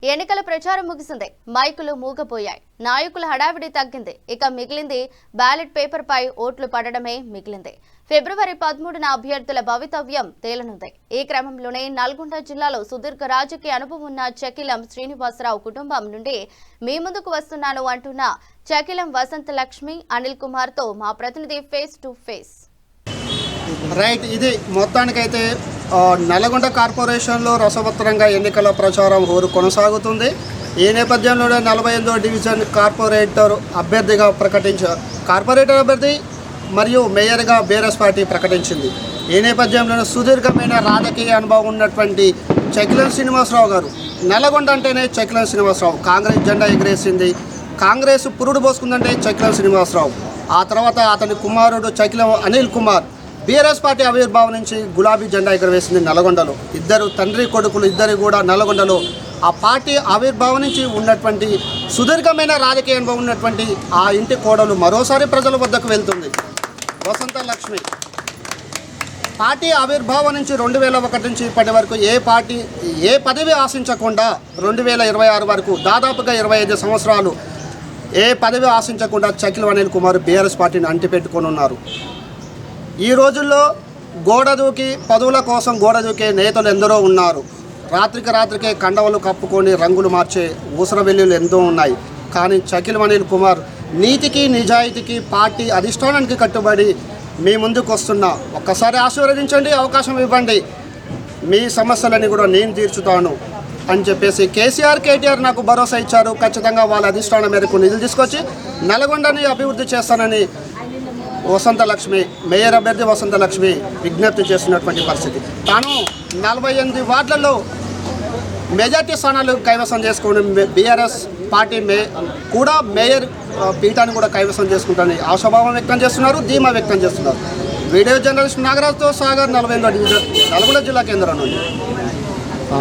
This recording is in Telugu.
ఎన్నికల ప్రచారం ముగిసింది. మైకులు మూగపోయాయి. నాయకుల హడావిడి తగ్గింది. ఇక మిగిలింది బ్యాలెట్ పేపర్ పై ఓట్లు పడడమే మిగిలింది. ఫిబ్రవరి 13న అభ్యర్థుల భవితవ్యం తేలనుంది. ఈ క్రమంలోనే నల్గొండ జిల్లాలో సుదీర్ఘ రాజకీయ అనుభవం ఉన్న చకిలం శ్రీనివాసరావు కుటుంబం నుండి మీ ముందుకు వస్తున్నాను అంటున్న చకిలం వసంత లక్ష్మి అనిల్ కుమార్ తో మా ప్రతినిధి ఫేస్ టు ఫేస్. రైట్, ఇది మొత్తానికైతే నల్గొండ కార్పొరేషన్లో రసవత్తరంగా ఎన్నికల ప్రచారం హోరు కొనసాగుతుంది. ఈ నేపథ్యంలోనే 48వ డివిజన్ కార్పొరేటర్ అభ్యర్థిగా కార్పొరేటర్ అభ్యర్థి మరియు మేయర్గా బీఆర్ఎస్ పార్టీ ప్రకటించింది. ఈ నేపథ్యంలోనే సుదీర్ఘమైన రాజకీయ అనుభవం ఉన్నటువంటి చకిలం శ్రీనివాసరావు గారు, నల్గొండ అంటేనే చకిలం శ్రీనివాసరావు, కాంగ్రెస్ జెండా ఎగిరేసింది. కాంగ్రెస్ పురుడు పోసుకుందంటే చకిలం శ్రీనివాసరావు. ఆ తర్వాత అతని కుమారుడు చకిలం అనిల్ కుమార్ బీఆర్ఎస్ పార్టీ ఆవిర్భావం నుంచి గులాబీ జెండా ఎగరవేసింది నల్గొండలో. ఇద్దరు తండ్రి కొడుకులు ఇద్దరు కూడా నల్గొండలో ఆ పార్టీ ఆవిర్భావం నుంచి ఉన్నటువంటి సుదీర్ఘమైన రాజకీయ అనుభవం ఉన్నటువంటి ఆ ఇంటి కోడలు మరోసారి ప్రజల వద్దకు వెళ్తుంది. వసంత లక్ష్మి పార్టీ ఆవిర్భావం నుంచి 2001 నుంచి ఇప్పటి వరకు ఏ పదవి ఆశించకుండా 2026 వరకు దాదాపుగా 25 సంవత్సరాలు ఏ పదవి ఆశించకుండా చకిలం అనిల్ కుమార్ బీఆర్ఎస్ పార్టీని అంటిపెట్టుకొని ఉన్నారు. ఈ రోజుల్లో పదవుల కోసం గోడ దూకే నేతలు ఎందరో ఉన్నారు. రాత్రికే కండవలు కప్పుకొని రంగులు మార్చే ఊసరవెల్లులు ఎంతో ఉన్నాయి. కానీ చకిలం అనిల్ కుమార్ నీతికి నిజాయితీకి పార్టీ అధిష్టానానికి కట్టుబడి మీ ముందుకు వస్తున్నా. ఒక్కసారి ఆశీర్వదించండి, అవకాశం ఇవ్వండి, మీ సమస్యలని కూడా నేను తీర్చుతాను అని చెప్పేసి కేటీఆర్ నాకు భరోసా ఇచ్చారు. ఖచ్చితంగా వాళ్ళ అధిష్టానం మేరకు నిధులు తీసుకొచ్చి నల్గొండని అభివృద్ధి చేస్తానని వసంత లక్ష్మి, మేయర్ అభ్యర్థి వసంత లక్ష్మి విజ్ఞప్తి చేస్తున్నటువంటి పరిస్థితి. తాను 48 వార్డులలో మెజార్టీ స్థానాలు కైవసం చేసుకుని బీఆర్ఎస్ పార్టీ కూడా మేయర్ పీఠాన్ని కూడా కైవసం చేసుకుంటారని ఆశాభావం వ్యక్తం చేస్తున్నారు, ధీమా వ్యక్తం చేస్తున్నారు. వీడియో జర్నలిస్ట్ నాగరాజ్తో సాగర్, 48వ డివిజన్, నల్గొండ జిల్లా కేంద్రం నుండి.